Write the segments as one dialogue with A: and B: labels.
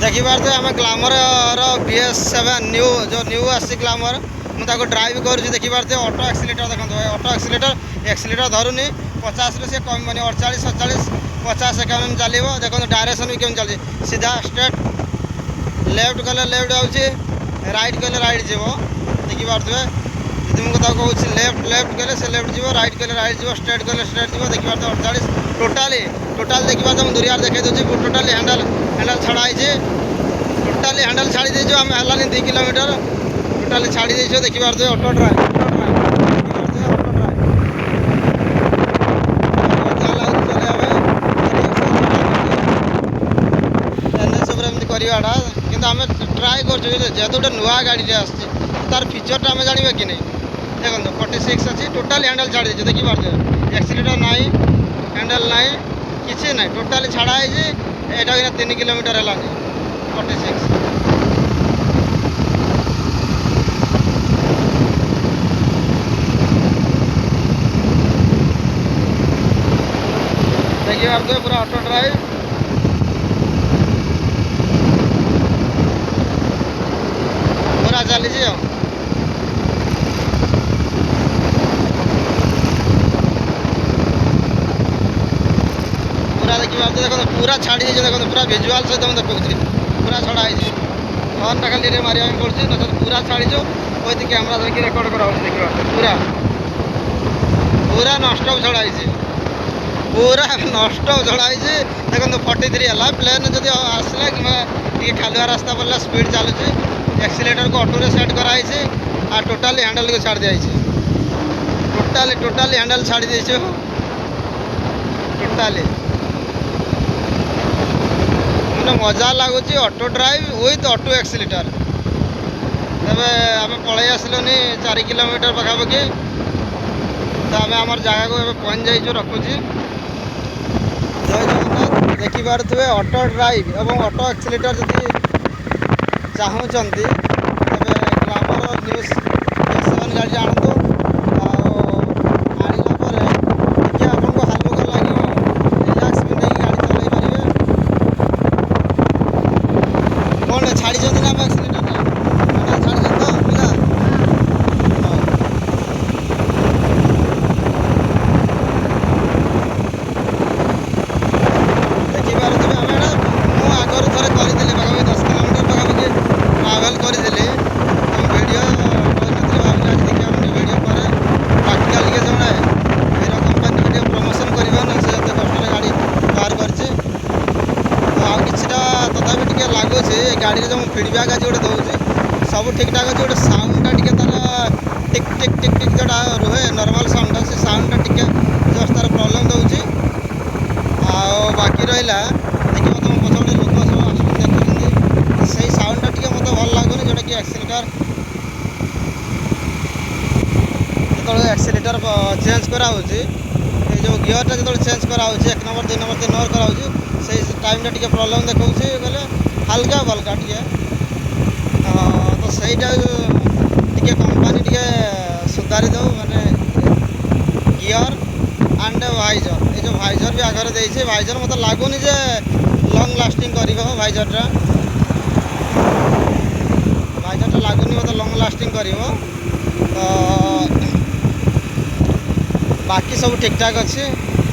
A: देखिपारे आम glamour BS7 new जो new आसी ग्लामर मुझे ड्राइव कर देखिपारे ऑटो एक्सीलेटर देखो ऑटो एक्सीलेटर धरुनी 50 से कम मानी 48 47 50 एकावन चलो देखो डायरेक्शन भी केम चलती सीधा स्ट्रेट लेफ्ट गले लेफ्ट आउे राइट गले राइट जीव देखिपारे जी मुझे कहूँ लेफ्ट गले से लेफ्ट जीव राइट गले राइट जीव स्ट्रेट गले स्ट्रेट जीव देखिपारे 48 टोटाली देखिए तुम दुनिया देखे दूसरी टोटाली हैंडल छड़ाई टोटाली हैंडल छाड़ी देछ आम है 2 किलोमीटर टोटाली छाड़ी देछ देखिपारे ऑटो ड्राइव करवाटा कि आम ट्राए कर जेहतु गोटे नुआ गाड़ी तार फीचरटा आम जानवा कि नहीं देखो 46 अच्छी टोटाली हैंडल छाड़ी देछ देखिपारे एक्सीलेटर ना हैंडल ना किसी ना टोटाली छाड़ा है 3 किलोमीटर है 46 देखिए पूरा ऑटो ड्राइव पूरा चली पूरा देखिए देखो पूरा छाड़ी देखो पूरा विजुआल सहित मुझे देखा पूरा छड़ा है हर्न टा खाली मारे पड़े ना पूरा छाड़ीचु वही कैमेरा धरिकी रेकर्ड करा देखा पूरा पूरा नष्ट छड़ाई पूरा नष्ट छड़ाई देखो 43 है प्लेन जब आसला कि खालुआ रास्ता पड़ा स्पीड चलुची एक्सीलेटर को ऑटो रे सेट कराई आ टोटाली हैंडल को छाड़ दिखाई टोटाली हैंडल छाड़ी देछु टोटाली मैंने मजा लगुच auto drive with auto accelerator तेरे आम पलि आसलुनि 4 किलोमीटर पखापाखि तो आम आम जगह को पहुँच जाइए रखुची जय जगन्नाथ देखिपारे ऑटो ड्राइव और ऑटो एक्सीलेटर जदि चाहूँगी तेरे ग्लामर न्यूज BS7 गाड़ी आणतु छाड़ी ना एक्सीलेटर छाड़ी तो बुझा देखिपारे आम एटा मु आगर थे करदेली पाखापाखि 10 किलोमीटर पाखापाखि ट्राभेल करदेली भिडियो भाई देखिए भिडियो पर प्राक्टिकाल टे जड़े हीरो कंपानी टे प्रमोशन करना से कष्ट गाड़ी बाहर करछी तथापि टे लगुच गाड़ी जो फीडबैक आज गोटे दूसरी सब ठीक ठाक अच्छे गोटे साउंडटा टे तार टिक टिक टिक टिक जोटा रुहे नॉर्मल साउंडटा से साउंडटा टे जस्ट तार प्रॉब्लम दूसरी बाकी रहा देखिए तुम पछे लोक सब आसुँच देखुं से साउंडटा टे मत भल लगुनि जोटा कि एक्सीलेटर जो एक्सीलेटर चेंज कराऊँगी जो गियरटा जो चेंज कराऊँ 1 नंबर 2 नंबर 3 नंबर कराऊँ से टाइम टे प्रॉब्लम देखा गले हल्का बल्का टे तो सहीटा टे कंपानी टे सुधारी दो माने गियर एंड वाइजर ये जो वाइजर भी आगे देखे वाइजर मत लगुनि जे लंग लास्टिंग कर वाइजरटा लगुनि मत लंग लास्टिंग कर बाकी सब ठीक ठाक अच्छे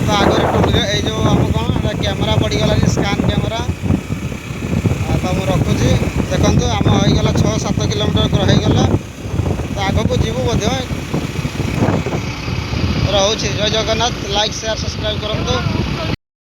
A: तो आगे ये जो आम कौन कैमेरा पड़गला स्कान कैमेरा तो मुझे रखुची देखो आम होगला 6-7 किलोमीटर होगला तो आग को जीवु रोचे जय जगन्नाथ लाइक शेयर सब्सक्राइब करूँ।